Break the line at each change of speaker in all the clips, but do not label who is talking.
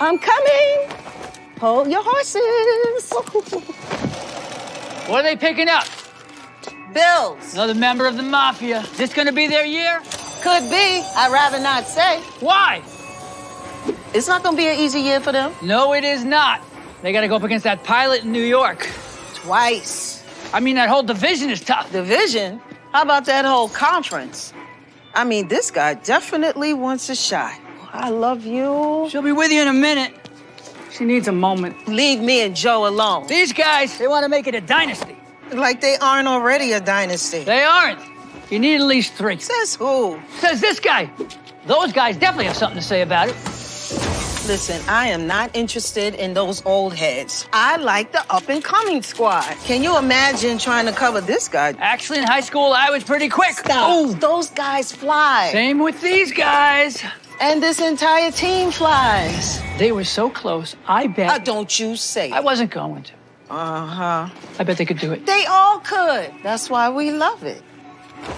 I'm coming. Hold your horses.
What are they picking up?
Bills.
Another member of the mafia. Is this going to be their year?
Could be. I'd rather not say.
Why?
It's not going to be an easy year for them.
No, it is not. They got to go up against that pilot in New York.
Twice.
I mean, that whole division is tough.
Division? How about that whole conference? I mean, this guy definitely wants a shot. I love you.
She'll be with you in a minute. She needs a moment.
Leave me and Joe alone.
These guys, they want to make it a dynasty.
Like they aren't already a dynasty.
They aren't. You need at least 3.
Says who?
Says this guy. Those guys definitely have something to say about it.
Listen, I am not interested in those old heads. I like the up-and-coming squad. Can you imagine trying to cover this guy?
Actually, in high school, I was pretty quick.
Stop. Ooh, those guys fly.
Same with these guys.
And this entire team flies.
They were so close, I bet.
Don't you say it.
I wasn't going to.
Uh-huh.
I bet they could do it.
They all could. That's why we love it.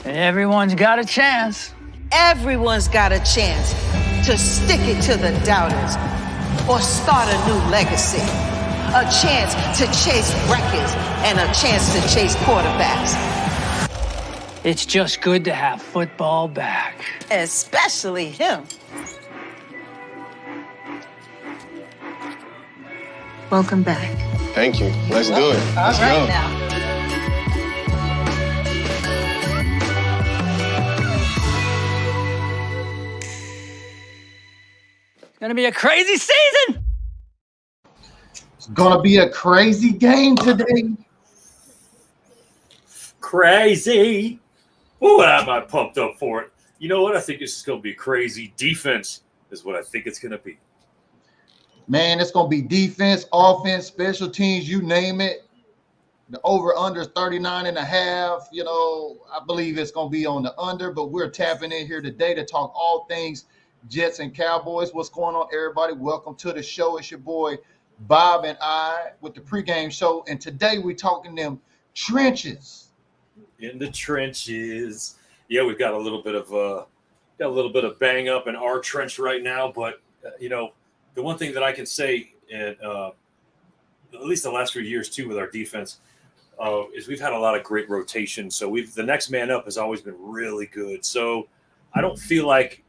Everyone's got a chance.
Everyone's got a chance to stick it to the doubters or start a new legacy. A chance to chase records and a chance to chase quarterbacks.
It's just good to have football back.
Especially him. Welcome back.
Thank you. Let's do it.
All
Let's
right
go.
now.
It's gonna be a crazy season.
It's gonna be a crazy game today.
Crazy. Ooh, am I pumped up for it? You know what? I think this is going to be crazy. Defense is what I think it's going to be.
Man, it's gonna be defense, offense, special teams, you name it. The over-under is 39.5. You know, I believe it's gonna be on the under, but we're tapping in here today to talk all things Jets and Cowboys. What's going on, everybody? Welcome to the show. It's your boy Bob and I with the pregame show, and today we're talking them trenches.
In the trenches. Yeah, we've got a little bit of bang up in our trench right now, but you know, the one thing that I can say, at least the last few years too, with our defense, is we've had a lot of great rotation. So the next man up has always been really good. So I don't feel like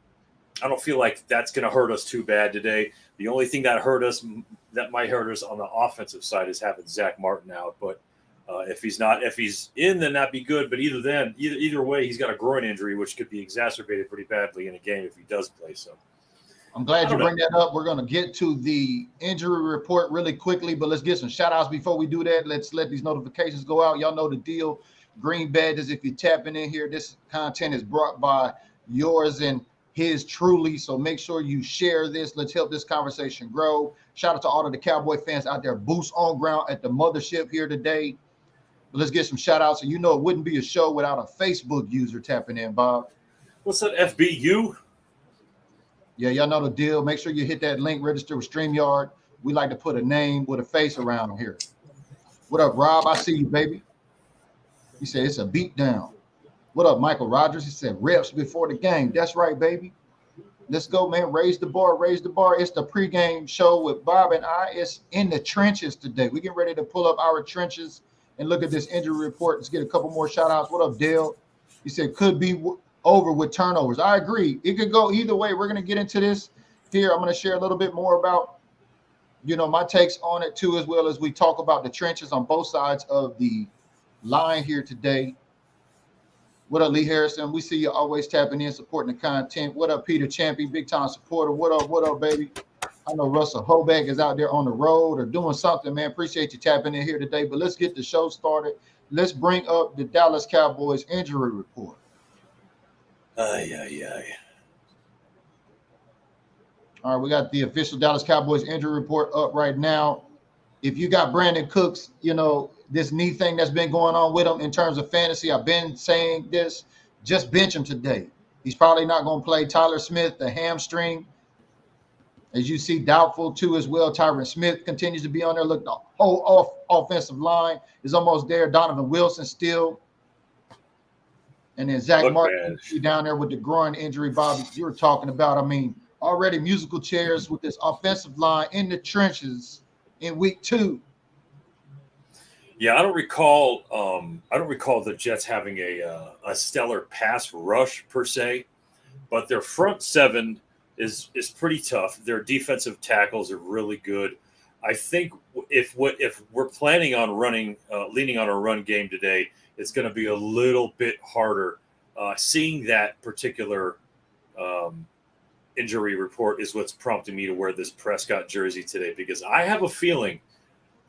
that's going to hurt us too bad today. The only thing that might hurt us on the offensive side is having Zach Martin out. But if he's in, then that'd be good. But either way, he's got a groin injury, which could be exacerbated pretty badly in a game if he does play. So.
I'm glad you bring that up. We're going to get to the injury report really quickly, but let's get some shout-outs before we do that. Let's let these notifications go out. Y'all know the deal. Green badges, if you're tapping in here, this content is brought by yours and his truly, so make sure you share this. Let's help this conversation grow. Shout out to all of the Cowboy fans out there, boots on ground at the mothership here today. But let's get some shout-outs. So you know it wouldn't be a show without a Facebook user tapping in, Bob.
What's that, FBU?
Yeah, y'all know the deal. Make sure you hit that link, register with StreamYard. We like to put a name with a face around here. What up, Rob? I see you, baby. He said it's a beat down. What up, Michael Rogers? He said reps before the game. That's right, baby. Let's go, man. Raise the bar, raise the bar. It's the pregame show with Bob and I. It's in the trenches today. We get ready to pull up our trenches and look at this injury report. Let's get a couple more shout-outs. What up, Dale? He said could be over with turnovers. I agree. It could go either way. We're going to get into this here. I'm going to share a little bit more about, my takes on it too, as well as we talk about the trenches on both sides of the line here today. What up, Lee Harrison? We see you always tapping in, supporting the content. What up, Peter Champy, big time supporter? What up, baby? I know Russell Hoback is out there on the road or doing something, man. Appreciate you tapping in here today. But let's get the show started. Let's bring up the Dallas Cowboys injury report.
All
right, we got the official Dallas Cowboys injury report up right now. If you got Brandon Cooks, this knee thing that's been going on with him in terms of fantasy, I've been saying this, just bench him today. He's probably not going to play. Tyler Smith, the hamstring, as you see, doubtful too as well. Tyron Smith continues to be on there. Look, the whole offensive line is almost there. Donovan Wilson still. And then Zach Martin down there with the groin injury, Bobby, you were talking about. I mean, already musical chairs with this offensive line in the trenches in week 2.
Yeah, I don't recall the Jets having a stellar pass rush per se, but their front seven is pretty tough. Their defensive tackles are really good. I think if we're planning on leaning on a run game today, it's going to be a little bit harder. Seeing that particular injury report is what's prompting me to wear this Prescott jersey today, because I have a feeling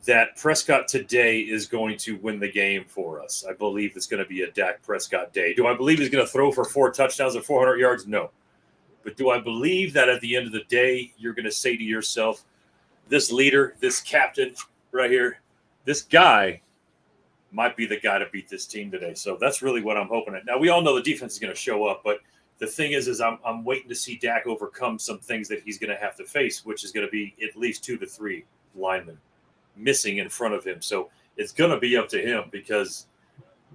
that Prescott today is going to win the game for us. I believe it's going to be a Dak Prescott day. Do I believe he's going to throw for 4 touchdowns and 400 yards? No. But do I believe that at the end of the day, you're going to say to yourself, this leader, this captain right here, this guy might be the guy to beat this team today. So that's really what I'm hoping at. Now, we all know the defense is going to show up, but the thing is I'm waiting to see Dak overcome some things that he's going to have to face, which is going to be at least 2 to 3 linemen missing in front of him. So it's going to be up to him, because,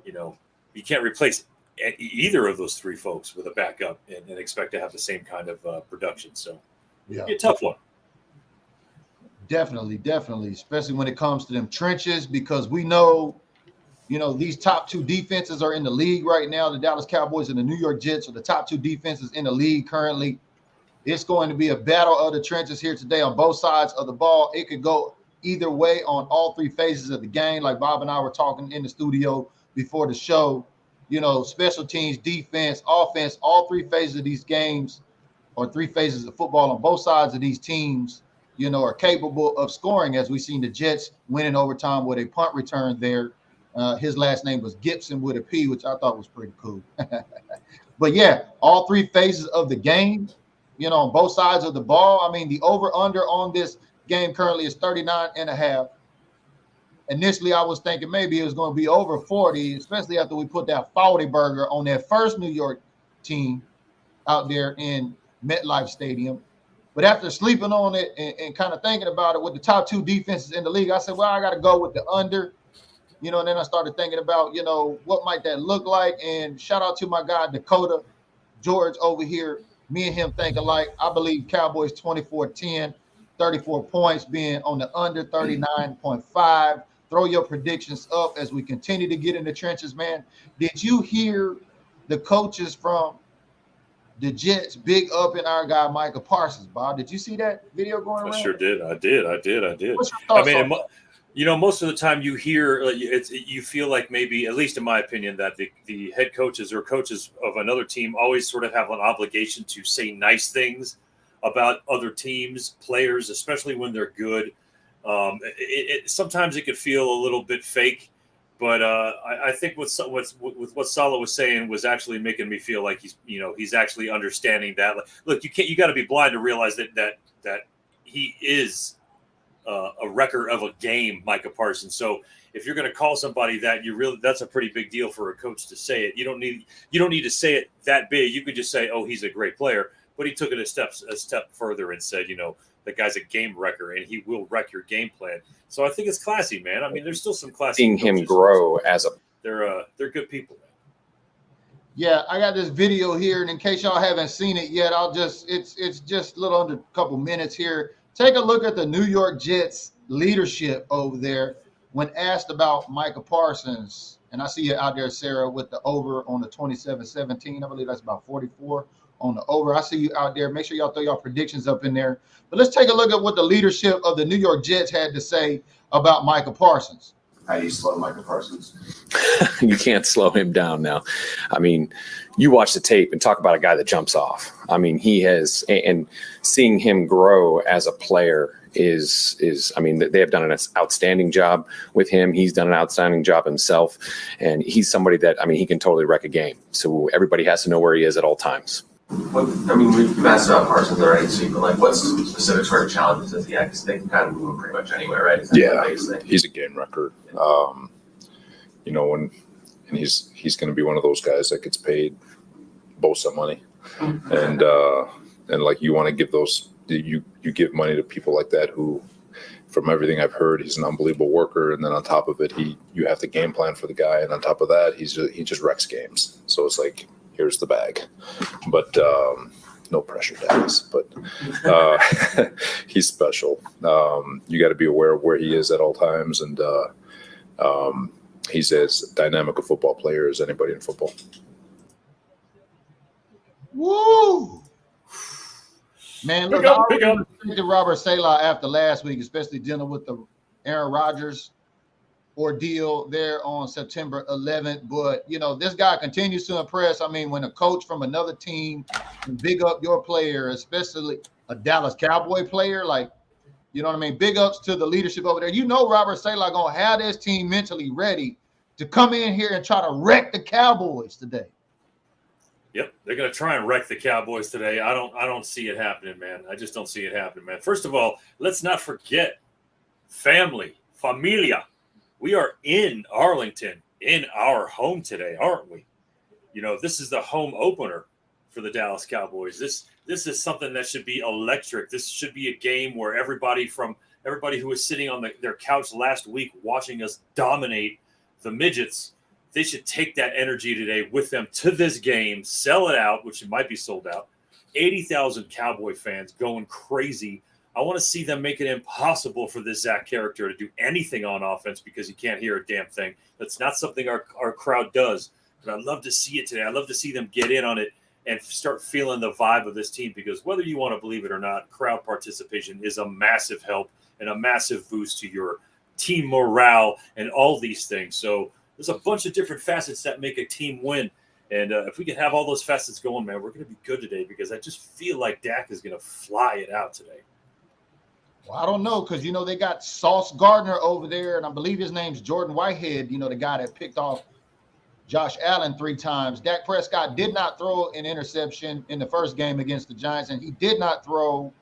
you can't replace either of those 3 folks with a backup and expect to have the same kind of production. So it'll be a tough one.
Definitely, especially when it comes to them trenches, because we know, these top 2 defenses are in the league right now. The Dallas Cowboys and the New York Jets are the top 2 defenses in the league currently. It's going to be a battle of the trenches here today on both sides of the ball. It could go either way on all 3 phases of the game, like Bob and I were talking in the studio before the show. Special teams, defense, offense, all 3 phases of these games, or 3 phases of football on both sides of these teams, are capable of scoring, as we've seen the Jets win in overtime with a punt return there. His last name was Gibson with a P, which I thought was pretty cool. But yeah, all 3 phases of the game, on both sides of the ball. I mean, the over-under on this game currently is 39.5. Initially, I was thinking maybe it was going to be over 40, especially after we put that 40 burger on that first New York team out there in MetLife Stadium. But after sleeping on it and kind of thinking about it with the top 2 defenses in the league, I said, well, I got to go with the under. And then I started thinking about, what might that look like? And shout out to my guy, Dakota George over here. Me and him think alike. I believe Cowboys 24-10, 34 points being on the under 39.5. Throw your predictions up as we continue to get in the trenches, man. Did you hear the coaches from the Jets big up in our guy Micah Parsons, Bob? Did you see that video going around?
I sure did. I did. What's
your thoughts on that?
Most of the time you hear, you feel like maybe, at least in my opinion, that the head coaches or coaches of another team always sort of have an obligation to say nice things about other teams, players, especially when they're good. Sometimes it could feel a little bit fake, but I think with what Salah was saying was actually making me feel like he's actually understanding that. Look, you got to be blind to realize that he is a wrecker of a game, Micah Parsons. So if you're going to call somebody that, that's a pretty big deal for a coach to say it. You don't need to say it that big. You could just say, oh, he's a great player, but he took it a step further and said, the guy's a game wrecker and he will wreck your game plan. So I think it's classy, man. I mean, there's still some classy.
Seeing him grow as a,
they're good people, man.
Yeah, I got this video here, and in case y'all haven't seen it yet, it's just a little under a couple minutes here. Take a look at the New York Jets leadership over there when asked about Micah Parsons. And I see you out there, Sarah, with the over on the 27-17. I believe that's about 44 on the over. I see you out there. Make sure y'all throw y'all predictions up in there. But let's take a look at what the leadership of the New York Jets had to say about Micah Parsons.
How do you slow Micah Parsons?
You can't slow him down now. I mean, you watch the tape and talk about a guy that jumps off. I mean, he has, and seeing him grow as a player is I mean, they have done an outstanding job with him. He's done an outstanding job himself. And he's somebody that, I mean, he can totally wreck a game. So everybody has to know where he is at all times.
We've asked about Parsons already, but what's specific sort of challenges does he have? Because they can kind of move him pretty much anywhere, right?
Yeah, he's a game wrecker. And he's going to be one of those guys that gets paid bosa money, and like you want to give those, you give money to people like that who, from everything I've heard, he's an unbelievable worker, and then on top of it, you have the game plan for the guy, and on top of that, he just wrecks games. So it's like, here's the bag. But no pressure, Dallas, but he's special. You got to be aware of where he is at all times, and he's as dynamic a football player as anybody in football.
Woo! Man, look,
Pick up,
I
pick up.
already respected Robert Saleh after last week, especially dealing with the Aaron Rodgers ordeal there on September 11th. But, you know, this guy continues to impress. I mean, when a coach from another team can big up your player, especially a Dallas Cowboy player, like, you know what I mean? Big ups to the leadership over there. You know Robert Saleh going to have this team mentally ready to come in here and try to wreck the Cowboys today.
Yep, they're going to try and wreck the Cowboys today. I don't see it happening, man. I just don't see it happening, man. First of all, let's not forget family, familia. We are in Arlington, in our home today, aren't we? You know, this is the home opener for the Dallas Cowboys. This is something that should be electric. This should be a game where everybody who was sitting on their couch last week watching us dominate the midgets, they should take that energy today with them to this game, sell it out, which it might be sold out. 80,000 Cowboy fans going crazy. I want to see them make it impossible for this Zach character to do anything on offense because he can't hear a damn thing. That's not something our crowd does. But I'd love to see it today. I'd love to see them get in on it and start feeling the vibe of this team, because whether you want to believe it or not, crowd participation is a massive help and a massive boost to your team morale and all these things. So there's a bunch of different facets that make a team win. And if we can have all those facets going, man, we're going to be good today, because I just feel like Dak is going to fly it out today.
Well, I don't know, because, you know, they got Sauce Gardner over there, and I believe his name's Jordan Whitehead, you know, the guy that picked off Josh Allen 3 times. Dak Prescott did not throw an interception in the first game against the Giants, and he did not throw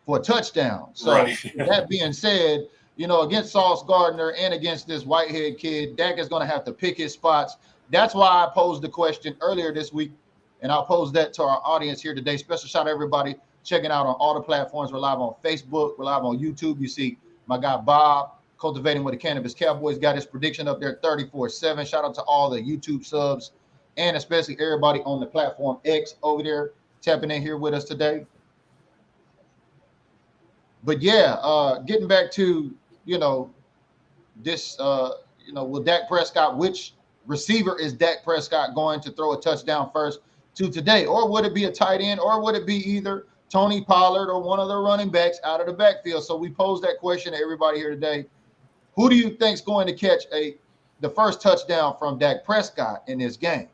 for a touchdown. So
Right.
that being said, you know, against Sauce Gardner and against this Whitehead kid, Dak is going to have to pick his spots. That's why I posed the question earlier this week, and I'll pose that to our audience here today. Special shout out to everybody checking out on all the platforms. We're live on Facebook. We're live on YouTube. You see my guy Bob, Cultivating with the Cannabis Cowboys, got his prediction up there 34-7. Shout out to all the YouTube subs and especially everybody on the platform X over there tapping in here with us today. But yeah, getting back to, you know, this, you know, will Dak Prescott, which receiver is Dak Prescott going to throw a touchdown first to today? Or would it be a tight end, or would it be either Tony Pollard or one of the running backs out of the backfield? So we posed that question to everybody here today. Who do you think is going to catch the first touchdown from Dak Prescott in this game?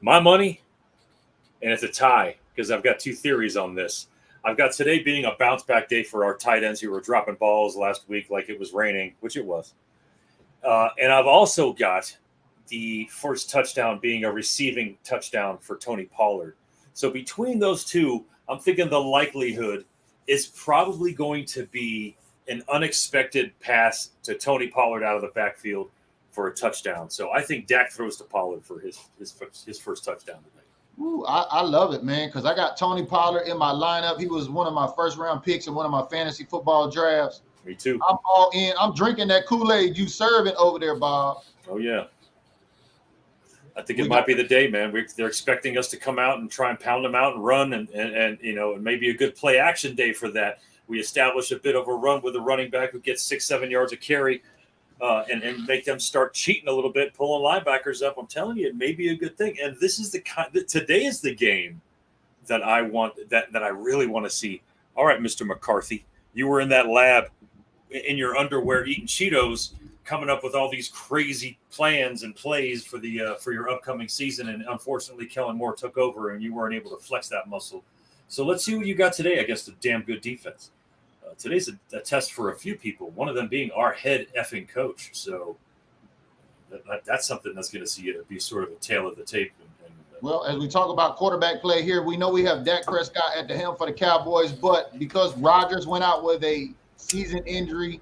My money, and it's a tie, because I've got 2 theories on this. I've got today being a bounce back day for our tight ends who were dropping balls last week like it was raining, which it was. And I've also got the first touchdown being a receiving touchdown for Tony Pollard. So between those two, I'm thinking the likelihood is probably going to be an unexpected pass to Tony Pollard out of the backfield for a touchdown. So I think Dak throws to Pollard for his first touchdown today.
Ooh, I love it, man, because I got Tony Pollard in my lineup. He was one of my first-round picks in one of my fantasy football drafts.
Me too.
I'm all in. I'm drinking that Kool-Aid you serving over there, Bob.
Oh, yeah. I think it might be the day, man. They're expecting us to come out and try and pound them out and run, and you know, it may be a good play-action day for that. We establish a bit of a run with a running back who gets 6-7 yards of carry, and make them start cheating a little bit, pulling linebackers up. I'm telling you, it may be a good thing. And this is today is the game that I want, that I really want to see. All right, Mr. McCarthy, you were in that lab in your underwear eating Cheetos, coming up with all these crazy plans and plays for your upcoming season. And unfortunately, Kellen Moore took over and you weren't able to flex that muscle. So let's see what you got today against a damn good defense. Today's a test for a few people, one of them being our head effing coach. So that's something that's going to see it be sort of a tail of the tape.
Well, as we talk about quarterback play here, we know we have Dak Prescott at the helm for the Cowboys, but because Rodgers went out with a season-ending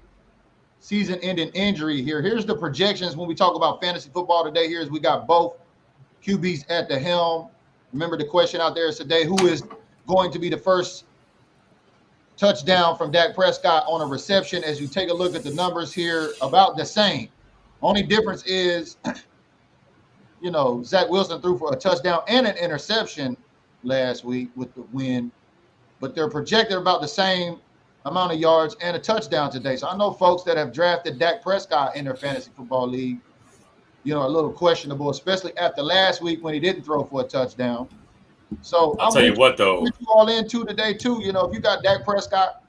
injury here, here's the projections when we talk about fantasy football today. Here's we got both QBs at the helm. Remember, the question out there is today, who is going to be the first touchdown from Dak Prescott on a reception? As you take a look at the numbers here, about the same. Only difference is Zach Wilson threw for a touchdown and an interception last week with the win, but they're projected about the same amount of yards and a touchdown today. So I know folks that have drafted Dak Prescott in their fantasy football league, a little questionable, especially after last week when he didn't throw for a touchdown. So
I'll tell you what, though.
with you all in today too. If you got Dak Prescott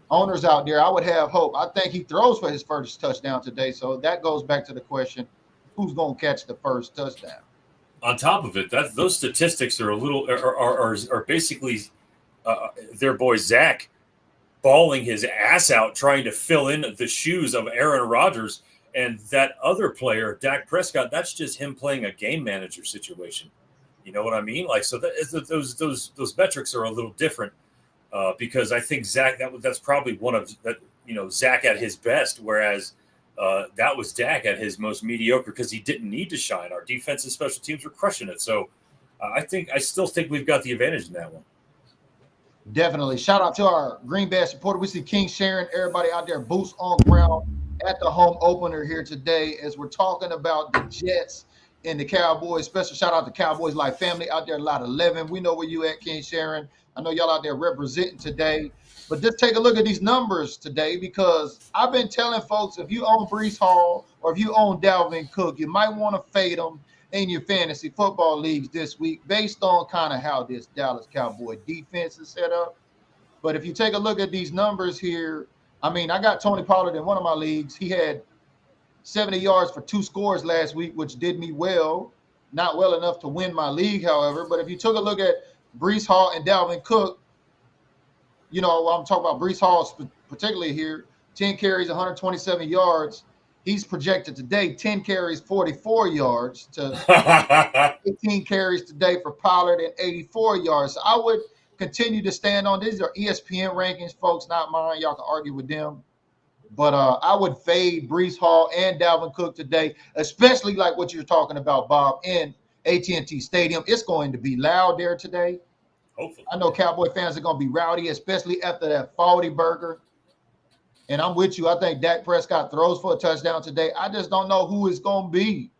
owners out there, I would have hope. I think he throws for his first touchdown today. So that goes back to the question, who's going to catch the first touchdown?
On top of it, those statistics are a little are basically their boy Zach bawling his ass out trying to fill in the shoes of Aaron Rodgers, and that other player, Dak Prescott. That's just him playing a game manager situation. You know what I mean? Like, so those metrics are a little different because I think Zach that's probably one of that. Zach at his best, whereas. That was Dak at his most mediocre because he didn't need to shine. Our defense and special teams were crushing it. So I still think we've got the advantage in that one.
Definitely. Shout out to our Green Bay supporter. We see King Sharon, everybody out there, boots on ground at the home opener here today as we're talking about the Jets and the Cowboys. Special shout out to Cowboys Life family out there, lot 11. We know where you at, King Sharon. I know y'all out there representing today. But just take a look at these numbers today because I've been telling folks if you own Breece Hall or if you own Dalvin Cook, you might want to fade them in your fantasy football leagues this week based on kind of how this Dallas Cowboy defense is set up. But if you take a look at these numbers here, I got Tony Pollard in one of my leagues. He had 70 yards for 2 scores last week, which did me well. Not well enough to win my league, however. But if you took a look at Breece Hall and Dalvin Cook, I'm talking about Breece Hall particularly here, 10 carries, 127 yards. He's projected today 10 carries, 44 yards to 18 carries today for Pollard and 84 yards. So I would continue to stand on. These are ESPN rankings, folks, not mine. Y'all can argue with them. But I would fade Breece Hall and Dalvin Cook today, especially like what you're talking about, Bob, in AT&T Stadium. It's going to be loud there today.
Hopefully.
I know Cowboy fans are going to be rowdy, especially after that faulty burger. And I'm with you. I think Dak Prescott throws for a touchdown today. I just don't know who it's going to be.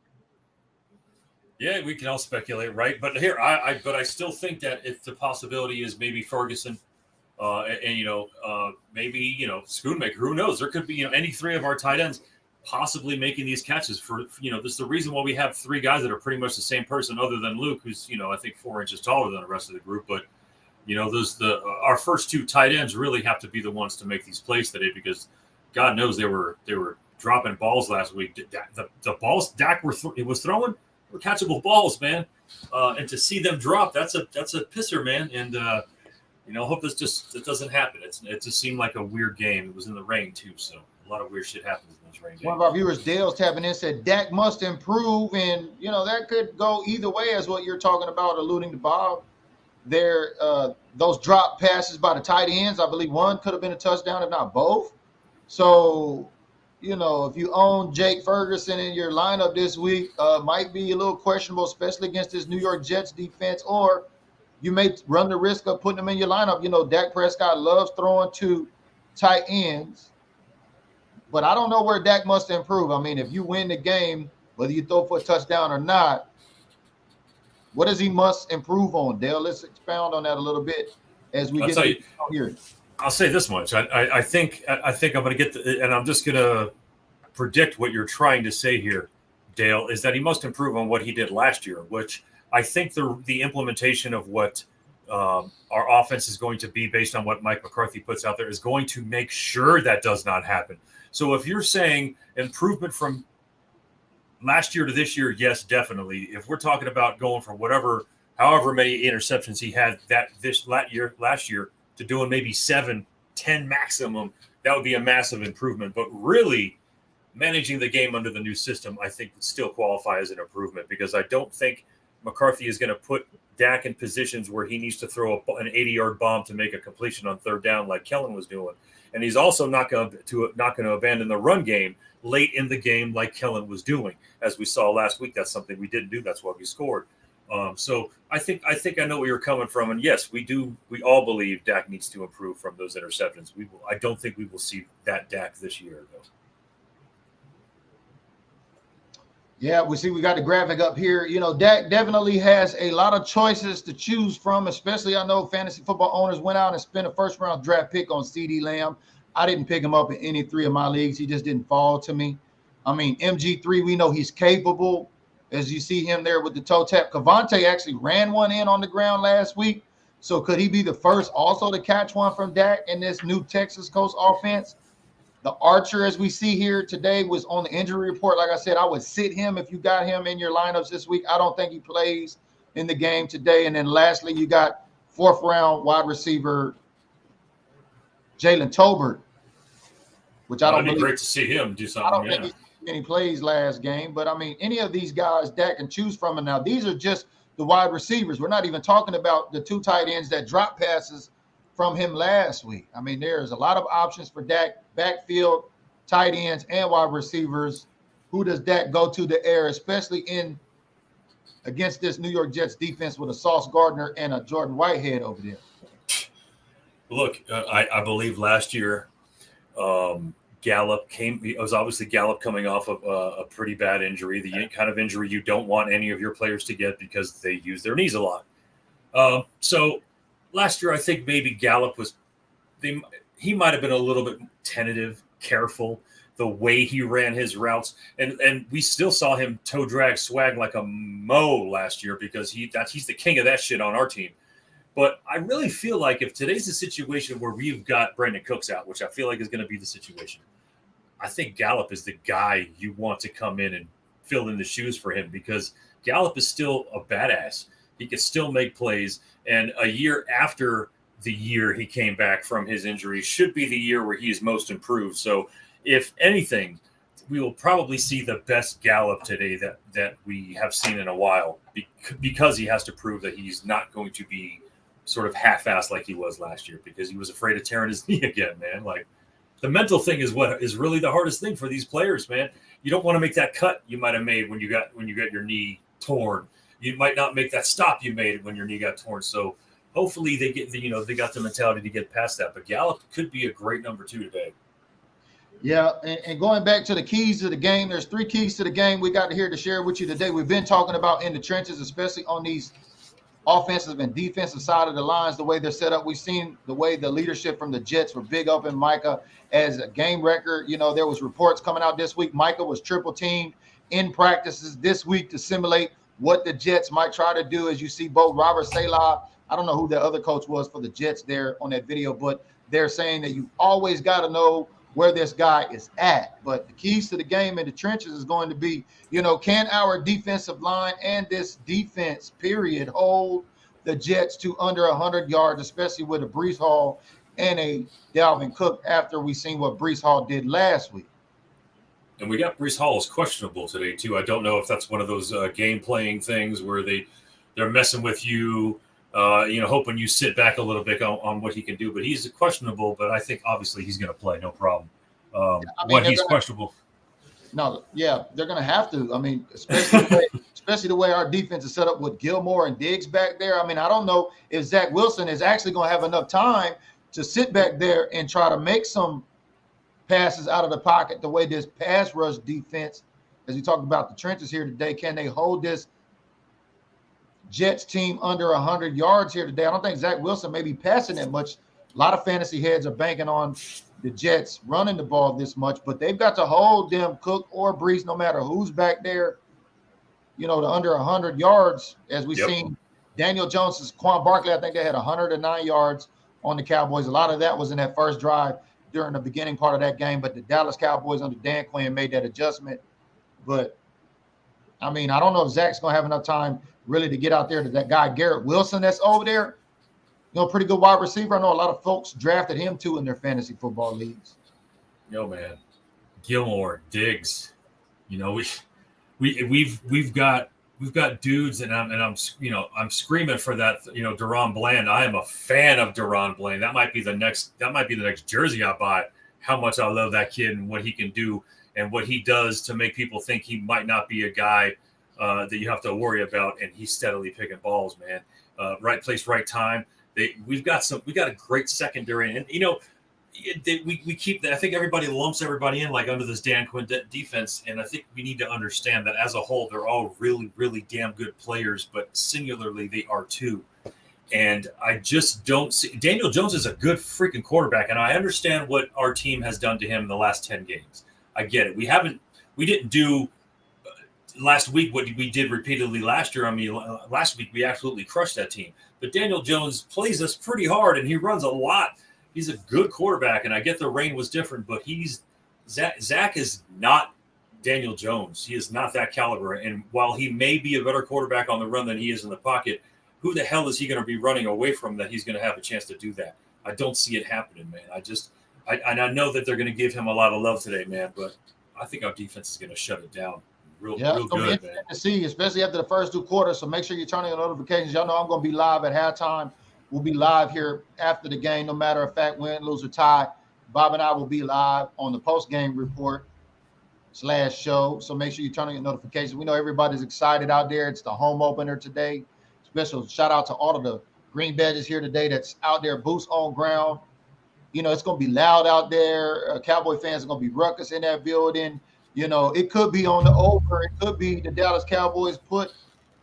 Yeah, we can all speculate, right? But here, I still think that if the possibility is maybe Ferguson, maybe Schoonmaker. Who knows? There could be any 3 of our tight ends possibly making these catches for this is the reason why we have 3 guys that are pretty much the same person other than Luke, who's I think 4 inches taller than the rest of the group. But our first 2 tight ends really have to be the ones to make these plays today because God knows they were dropping balls last week. The balls Dak was throwing were catchable balls, man. And to see them drop, that's a pisser, man. And hope this doesn't happen. It just seemed like a weird game. It was in the rain too, so a lot of weird shit happens in those rain games.
One of our viewers, Dale's tapping in, said Dak must improve, and that could go either way as what you're talking about, alluding to Bob. There, those drop passes by the tight ends, I believe one could have been a touchdown, if not both. So, if you own Jake Ferguson in your lineup this week, might be a little questionable, especially against this New York Jets defense, or you may run the risk of putting him in your lineup. Dak Prescott loves throwing to tight ends, but I don't know where Dak must improve. If you win the game, whether you throw for a touchdown or not, what does he must improve on, Dale? Let's expound on that a little bit as we get here.
I'll say this much. I think I'm going to get and I'm just going to predict what you're trying to say here, Dale, is that he must improve on what he did last year, which I think the implementation of what our offense is going to be based on what Mike McCarthy puts out there is going to make sure that does not happen. So if you're saying improvement from last year to this year, yes, definitely. If we're talking about going from however many interceptions he had last year to doing maybe 7, 10 maximum, that would be a massive improvement. But really managing the game under the new system, I think would still qualify as an improvement because I don't think McCarthy is going to put Dak in positions where he needs to throw an 80-yard bomb to make a completion on 3rd down like Kellen was doing. And he's also not going to abandon the run game late in the game like Kellen was doing. As we saw last week, that's something we didn't do. That's why we scored. So I think I know where you're coming from. And yes, we all believe Dak needs to improve from those interceptions. I don't think we will see that Dak this year, though.
Yeah, we got the graphic up here. You know, Dak definitely has a lot of choices to choose from, especially I know fantasy football owners went out and spent a first round draft pick on CD Lamb. I didn't pick him up in any three of my leagues. He just didn't fall to me. I mean, MG3, we know he's capable, as you see him there with the toe tap. Cavante actually ran one in on the ground last week. So could he be the first also to catch one from Dak in this new Texas Coast offense? The Archer, as we see here today, was on the injury report. Like I said, I would sit him if you got him in your lineups this week. I don't think he plays in the game today. And then lastly, you got fourth round wide receiver Jalen Tolbert, which I don't
It'd be
believe.
great to see him do something.
I don't think he many plays last game, but I mean, any of these guys Dak can choose from. And now these are just the wide receivers. We're not even talking about the two tight ends that drop passes from him last week. I mean, there's a lot of options for Dak, backfield, tight ends, and wide receivers. Who does Dak go to the air, especially in against this New York Jets defense with a Sauce Gardner and a Jordan Whitehead over there?
Look, I believe last year Gallup came. It was obviously Gallup coming off of a pretty bad injury, the kind of injury you don't want any of your players to get because they use their knees a lot. So last year, I think maybe Gallup he might have been a little bit tentative, careful, the way he ran his routes. And we still saw him toe drag swag like a mo last year because he's the king of that shit on our team. But I really feel like if today's a situation where we've got Brandon Cooks out, which I feel like is going to be the situation, I think Gallup is the guy you want to come in and fill in the shoes for him because Gallup is still a badass. He can still make plays. And a year after the year he came back from his injury should be the year where he is most improved. So if anything, we will probably see the best Gallup today that we have seen in a while because he has to prove that he's not going to be sort of half-assed like he was last year because he was afraid of tearing his knee again, man. Like the mental thing is what is really the hardest thing for these players, man. You don't want to make that cut you might have made when you got your knee torn. You might not make that stop you made when your knee got torn. So hopefully they got the mentality to get past that. But Gallup could be a great number 2 today.
Yeah, and going back to the keys to the game, there's 3 keys to the game we got here to share with you today. We've been talking about in the trenches, especially on these offensive and defensive side of the lines, the way they're set up. We've seen the way the leadership from the Jets were big up in Micah as a game record. You know, there was reports coming out this week. Micah was triple teamed in practices this week to simulate what the Jets might try to do. As you see both Robert Saleh, I don't know who the other coach was for the Jets there on that video, but they're saying that you always got to know where this guy is at. But the keys to the game in the trenches is going to be, can our defensive line and this defense, period, hold the Jets to under 100 yards, especially with a Breece Hall and a Dalvin Cook after we seen what Breece Hall did last week.
And we got Breece Hall is questionable today, too. I don't know if that's one of those game-playing things where they're messing with you, hoping you sit back a little bit on what he can do. But he's questionable, but I think obviously he's going to play, no problem. He's questionable.
No, yeah, they're going to have to. I mean, especially the way our defense is set up with Gilmore and Diggs back there. I mean, I don't know if Zach Wilson is actually going to have enough time to sit back there and try to make some passes out of the pocket the way this pass rush defense, as we talked about the trenches here today, can they hold this Jets team under 100 yards here today? I don't think Zach Wilson may be passing that much. A lot of fantasy heads are banking on the Jets running the ball this much, but they've got to hold them, Cook or Breece, no matter who's back there, to under 100 yards. As we've seen Daniel Jones's Quan Barkley, I think they had 109 yards on the Cowboys. A lot of that was in that first drive during the beginning part of that game, but the Dallas Cowboys under Dan Quinn made that adjustment. But, I mean, I don't know if Zach's going to have enough time really to get out there to that guy Garrett Wilson that's over there. Pretty good wide receiver. I know a lot of folks drafted him too in their fantasy football leagues.
Yo, man, Gilmore, Diggs. We've got dudes, and I'm screaming for that. Deron Bland. I am a fan of Deron Bland. That might be the next jersey I buy. How much I love that kid and what he can do and what he does to make people think he might not be a guy that you have to worry about. And he's steadily picking balls, man. Right place, right time. We got a great secondary, and we keep that. I think everybody lumps everybody in like under this Dan Quinn defense, and I think we need to understand that as a whole, they're all really, really damn good players, but singularly they are too. And I just don't see Daniel Jones is a good freaking quarterback, and I understand what our team has done to him in the last 10 games. I get it. We didn't do last week what we did repeatedly last year. I mean, last week we absolutely crushed that team. But Daniel Jones plays us pretty hard, and he runs a lot. He's a good quarterback, and I get the rain was different, but Zach is not Daniel Jones. He is not that caliber. And while he may be a better quarterback on the run than he is in the pocket, who the hell is he going to be running away from that he's going to have a chance to do that? I don't see it happening, man. I know that they're going to give him a lot of love today, man, but I think our defense is going to shut it down real good, man.
To see, especially after the first 2 quarters. So make sure you're turning on notifications. Y'all know I'm going to be live at halftime. We'll be live here after the game, no matter of fact, win, lose, or tie. Bob and I will be live on the post-game report /show. So make sure you turn on your notifications. We know everybody's excited out there. It's the home opener today. Special shout out to all of the Green Badgers here today that's out there, boots on ground. You know, it's going to be loud out there. Cowboy fans are going to be ruckus in that building. You know, it could be on the over. It could be the Dallas Cowboys put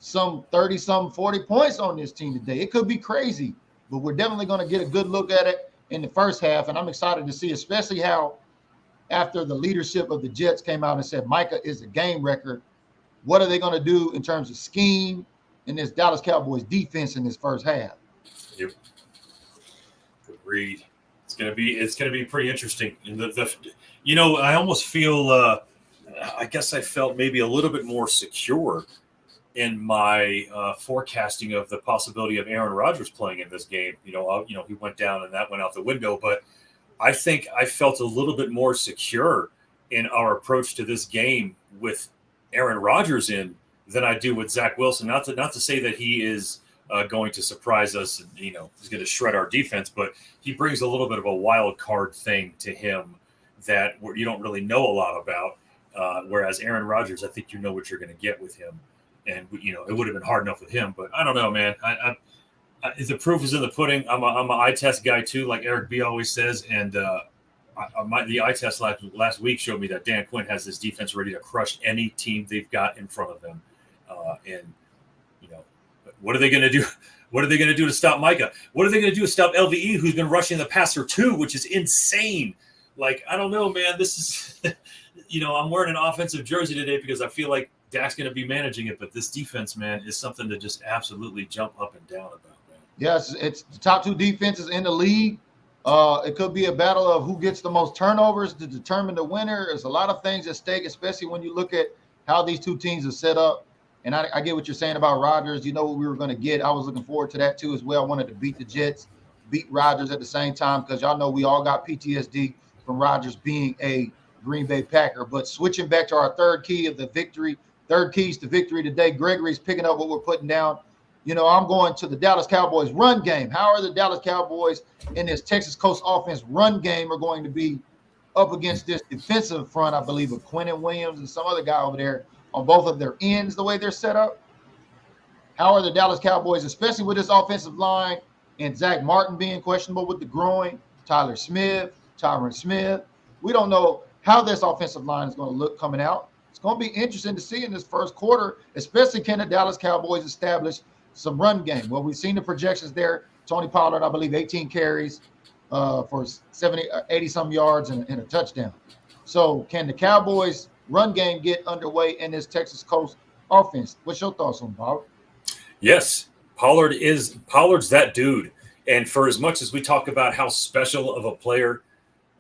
some 30-something, 40 points on this team today. It could be crazy, but we're definitely going to get a good look at it in the first half, and I'm excited to see, especially how after the leadership of the Jets came out and said Micah is a game record, what are they going to do in terms of scheme in this Dallas Cowboys defense in this first half?
Yep. Agreed. It's gonna be pretty interesting. And I almost feel I guess I felt maybe a little bit more secure in my forecasting of the possibility of Aaron Rodgers playing in this game. He went down and that went out the window, but I think I felt a little bit more secure in our approach to this game with Aaron Rodgers in than I do with Zach Wilson. Not to say that he is going to surprise us and, he's going to shred our defense, but he brings a little bit of a wild card thing to him that you don't really know a lot about. Whereas Aaron Rodgers, I think you know what you're going to get with him. And, it would have been hard enough with him, but I don't know, man. The proof is in the pudding. I'm an eye test guy too, like Eric B always says. And the eye test last week showed me that Dan Quinn has this defense ready to crush any team they've got in front of them. What are they going to do? What are they going to do to stop Micah? What are they going to do to stop LVE, who's been rushing the passer too, which is insane? Like, I don't know, man. This is, I'm wearing an offensive jersey today because I feel like Dak's going to be managing it, but this defense, man, is something to just absolutely jump up and down about, man.
Yes, it's the top 2 defenses in the league. It could be a battle of who gets the most turnovers to determine the winner. There's a lot of things at stake, especially when you look at how these 2 teams are set up. And I get what you're saying about Rodgers. You know what we were going to get. I was looking forward to that too as well. I wanted to beat the Jets, beat Rodgers at the same time because y'all know we all got PTSD from Rodgers being a Green Bay Packer. But switching back to our third keys to victory today, Gregory's picking up what we're putting down. I'm going to the Dallas Cowboys run game. How are the Dallas Cowboys in this Texas Coast offense run game are going to be up against this defensive front, I believe, of Quentin Williams and some other guy over there on both of their ends, the way they're set up? How are the Dallas Cowboys, especially with this offensive line and Zach Martin being questionable with the groin, Tyron Smith? We don't know how this offensive line is going to look coming out. It's going to be interesting to see in this first quarter, especially can the Dallas Cowboys establish some run game. Well, we've seen the projections there. Tony Pollard, I believe, 18 carries for 80-some yards and a touchdown. So can the Cowboys run game get underway in this Texas Coast offense? What's your thoughts on Bob?
Yes, Pollard's that dude. And for as much as we talk about how special of a player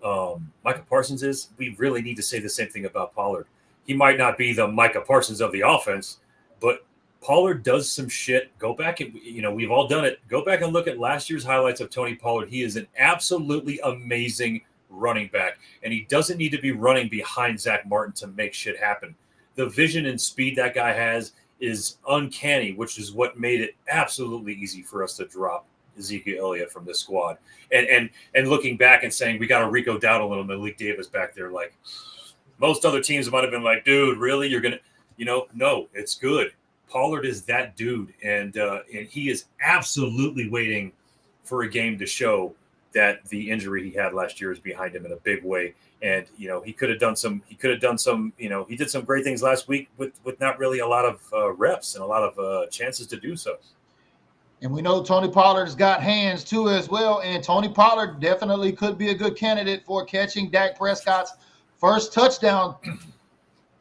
Micah Parsons is, we really need to say the same thing about Pollard. He might not be the Micah Parsons of the offense, but Pollard does some shit. Go back and, we've all done it. Go back and look at last year's highlights of Tony Pollard. He is an absolutely amazing running back, and he doesn't need to be running behind Zach Martin to make shit happen. The vision and speed that guy has is uncanny, which is what made it absolutely easy for us to drop Ezekiel Elliott from this squad. And looking back and saying we got a Rico Dowdle and Malik Davis back there, like most other teams might have been like, dude, really? You're gonna, no, it's good. Pollard is that dude, and he is absolutely waiting for a game to show that the injury he had last year is behind him in a big way. And he could have done some. He did some great things last week with not really a lot of reps and a lot of chances to do so.
And we know Tony Pollard's got hands too as well. And Tony Pollard definitely could be a good candidate for catching Dak Prescott's first touchdown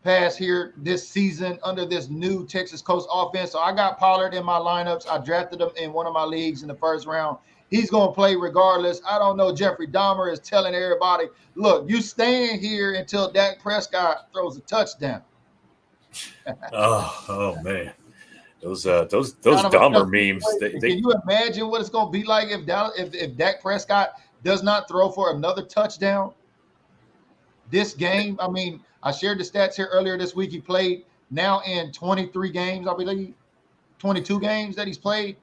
pass here this season under this new Texas Coast offense. So I got Pollard in my lineups. I drafted him in one of my leagues in the first round. He's going to play regardless. I don't know. Jeffrey Dahmer is telling everybody, look, you staying here until Dak Prescott throws a touchdown.
oh man. Those Dahmer memes.
Can you imagine what it's going to be like if Dak Prescott does not throw for another touchdown this game? I mean, I shared the stats here earlier this week. He played now in 23 games, I believe, 22 games that he's played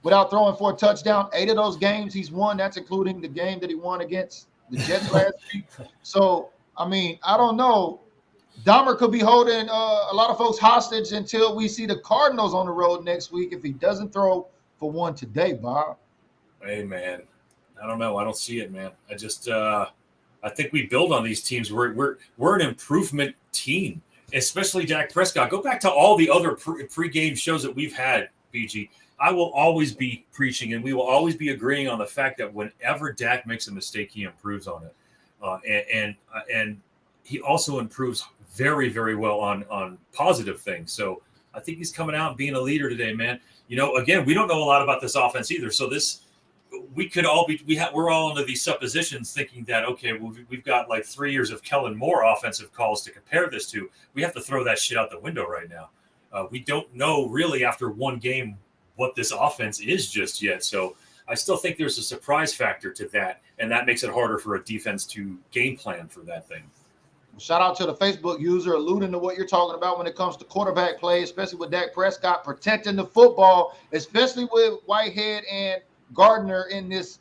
without throwing for a touchdown. 8 of those games he's won. That's including the game that he won against the Jets last week. So, I mean, I don't know. Dahmer could be holding a lot of folks hostage until we see the Cardinals on the road next week if he doesn't throw for one today, Bob.
Hey, man. I don't know. I don't see it, man. I just I think we build on these teams. We're an improvement team, especially Dak Prescott. Go back to all the other pre-game shows that we've had, BG. I will always be preaching, and we will always be agreeing on the fact that whenever Dak makes a mistake, he improves on it, and he also improves very, very well on positive things. So I think he's coming out and being a leader today, man. Again, we don't know a lot about this offense either. So we could all be we're all under these suppositions thinking that, okay, well, we've got like 3 years of Kellen Moore offensive calls to compare this to. We have to throw that shit out the window right now. We don't know really after one game what this offense is just yet. So I still think there's a surprise factor to that, and that makes it harder for a defense to game plan for that thing.
Shout out to the Facebook user alluding to what you're talking about when it comes to quarterback play, especially with Dak Prescott protecting the football, especially with Whitehead and Gardner in this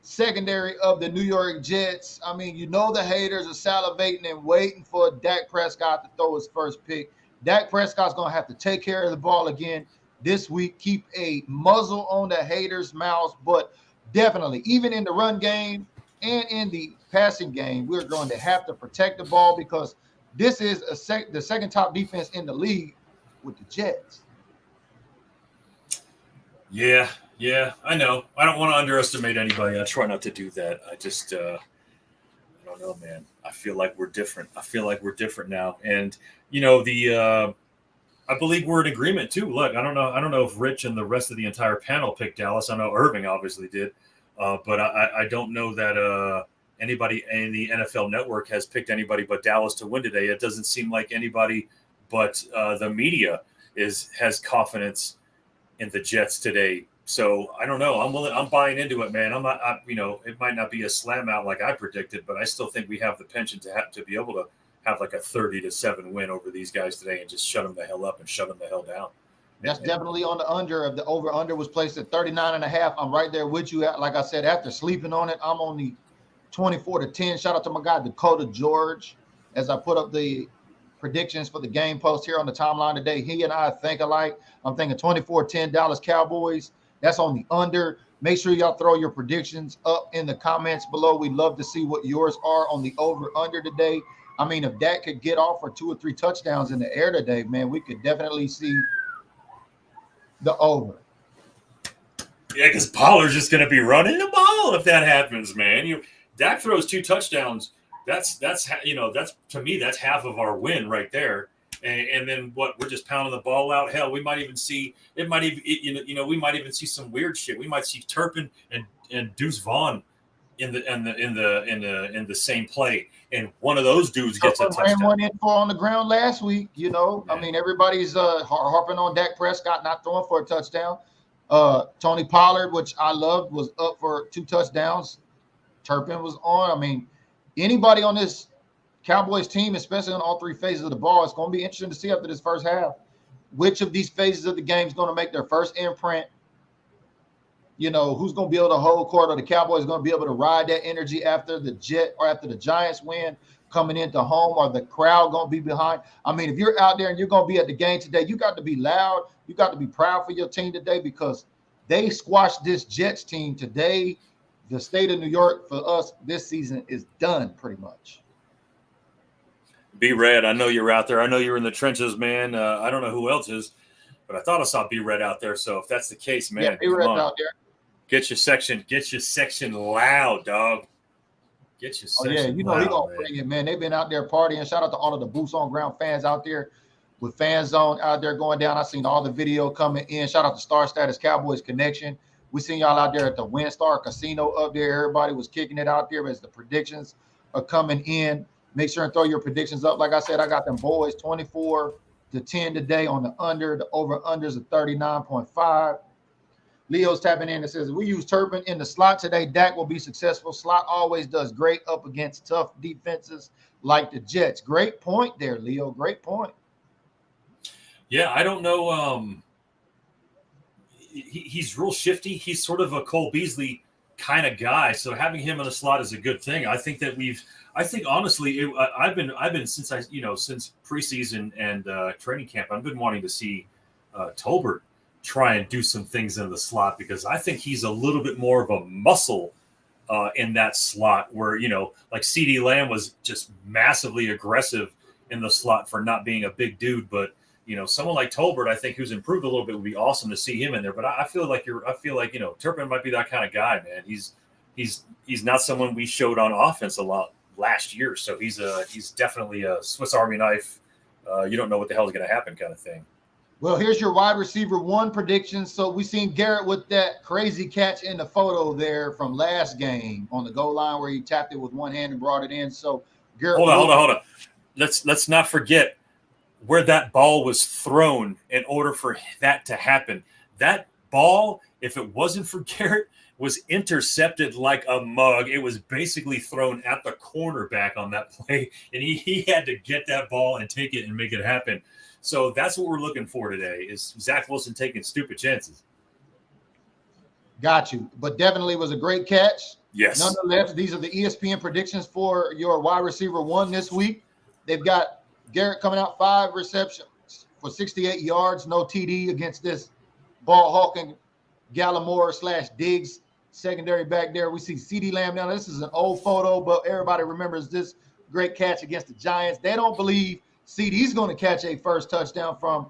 secondary of the New York Jets. I mean, the haters are salivating and waiting for Dak Prescott to throw his first pick. Dak Prescott's going to have to take care of the ball again this week, keep a muzzle on the haters' mouths, but definitely, even in the run game and in the passing game, we're going to have to protect the ball because this is the second top defense in the league with the Jets.
Yeah, I know. I don't want to underestimate anybody. I try not to do that. I just, I don't know, man. I feel like we're different. Now. And, I believe we're in agreement too. Look, I don't know if Rich and the rest of the entire panel picked Dallas. I know Irving obviously did. But I don't know that anybody in the NFL Network has picked anybody but Dallas to win today. It doesn't seem like anybody but the media has confidence in the Jets today. So I don't know. I'm buying into it, man. It might not be a slam out like I predicted, but I still think we have the penchant to be able to have like a 30-7 win over these guys today and just shut them the hell up and shut them the hell down.
That's definitely on the under. Of the over-under was placed at 39.5. I'm right there with you. Like I said, after sleeping on it, I'm on the 24-10. Shout out to my guy, Dakota George, as I put up the predictions for the game post here on the timeline today. He and I think alike. I'm thinking 24-10 Dallas Cowboys. That's on the under. Make sure y'all throw your predictions up in the comments below. We'd love to see what yours are on the over-under today. I mean, if Dak could get off for 2 or 3 touchdowns in the air today, man, we could definitely see the over.
Yeah, because Pollard's just going to be running the ball if that happens, man. Dak throws 2 touchdowns. That's to me that's half of our win right there. And then what? We're just pounding the ball out. Hell, we might even see we might even see some weird shit. We might see Turpin and Deuce Vaughn in the same play, and one of those dudes gets a touchdown.
Ran one in for on the ground last week. I mean, everybody's harping on Dak Prescott not throwing for a touchdown. Tony Pollard, which I loved, was up for 2 touchdowns. Turpin was on. I mean, anybody on this Cowboys team, especially on all 3 phases of the ball, it's going to be interesting to see after this first half which of these phases of the game is going to make their first imprint. Who's going to be able to hold court, or the Cowboys going to be able to ride that energy after the Giants win coming into home, or the crowd going to be behind. I mean, if you're out there and you're going to be at the game today, you got to be loud. You got to be proud for your team today because they squashed this Jets team today the state of New York for us this season is done pretty much.
B-Red, I know you're out there. I know you're in the trenches, man. I don't know who else is, but I thought I saw B-Red out there. So if that's the case, man,
Yeah, B-Red's out there.
Get your section loud, dog. Get your section
he
loud,
gonna
man.
bring it, man. They've been out there partying. Shout out to all of the boots on ground fans out there with Fan Zone out there going down. I seen all the video coming in. Shout out to Star Status Cowboys Connection. We seen y'all out there at the WinStar Casino up there. Everybody was kicking it out there as the predictions are coming in. Make sure and throw your predictions up. Like I said, I got them boys 24-10 today on the under. The over-unders of 39.5. Leo's tapping in and says, we use Turpin in the slot today. Dak will be successful. Slot always does great up against tough defenses like the Jets. Great point there, Leo. Great point.
Yeah, I don't know. He's real shifty. He's sort of a Cole Beasley kind of guy. So having him in the slot is a good thing. I think honestly, I've been since preseason and training camp, I've been wanting to see Tolbert try and do some things in the slot because I think he's a little bit more of a muscle in that slot where, like CeeDee Lamb was just massively aggressive in the slot for not being a big dude. But, someone like Tolbert, I think, who's improved a little bit would be awesome to see him in there. But I feel like Turpin might be that kind of guy, man. He's not someone we showed on offense a lot last year. So he's definitely a Swiss Army knife. You don't know what the hell is going to happen kind of thing.
Well, here's your wide receiver one prediction. So we seen Garrett with that crazy catch in the photo there from last game on the goal line where he tapped it with one hand and brought it in. So Garrett,
hold on. Let's not forget where that ball was thrown in order for that to happen. That ball, if it wasn't for Garrett, was intercepted like a mug. It was basically thrown at the cornerback on that play, and he had to get that ball and take it and make it happen. So that's what we're looking for today is Zach Wilson taking stupid chances.
Got you. But definitely was a great catch.
Yes.
Nonetheless, these are the ESPN predictions for your wide receiver one this week. They've got Garrett coming out 5 receptions for 68 yards, no TD against this ball hawking Gallimore/Diggs secondary back there. We see CeeDee Lamb now. This is an old photo, but everybody remembers this great catch against the Giants. They don't believe CeeDee's going to catch a first touchdown from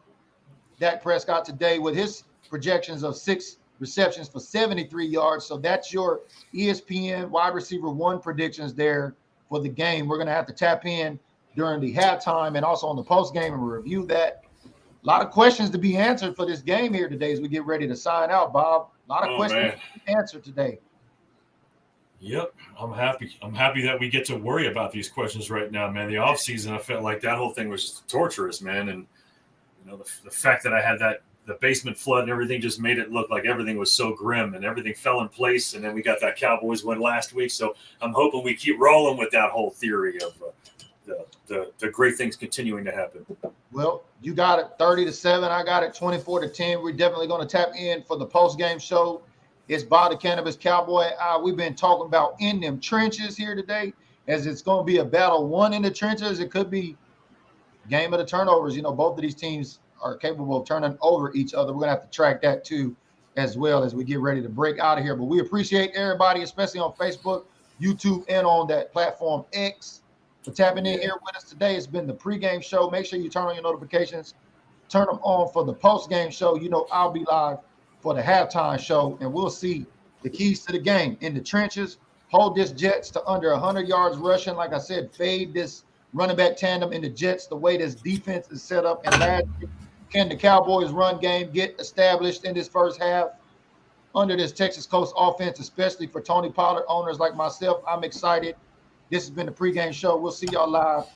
Dak Prescott today with his projections of 6 receptions for 73 yards. So that's your ESPN wide receiver one predictions there for the game. We're going to have to tap in during the halftime and also on the post game and review that. A lot of questions to be answered for this game here today as we get ready to sign out, Bob. A lot of questions to be answered today.
Yep, I'm happy. I'm happy that we get to worry about these questions right now, man. The offseason, I felt like that whole thing was just torturous, man. And the fact that I had the basement flood and everything just made it look like everything was so grim and everything fell in place. And then we got that Cowboys win last week, so I'm hoping we keep rolling with that whole theory of the great things continuing to happen.
Well, you got it 30-7. I got it 24-10. We're definitely going to tap in for the post-game show. It's Bob the Cannabis Cowboy. We've been talking about in them trenches here today, as it's going to be a battle one in the trenches. It could be game of the turnovers. Both of these teams are capable of turning over each other. We're going to have to track that too as well as we get ready to break out of here. But we appreciate everybody, especially on Facebook, YouTube, and on that platform X, for tapping in here with us today. It's been the pregame show. Make sure you turn on your notifications. Turn them on for the postgame show. I'll be live for the halftime show, and we'll see the keys to the game in the trenches. Hold this Jets to under 100 yards rushing. Like I said, fade this running back tandem in the Jets the way this defense is set up. And last year, can the Cowboys run game get established in this first half under this Texas Coast offense, especially for Tony Pollard owners like myself? I'm excited. This has been the pregame show. We'll see y'all live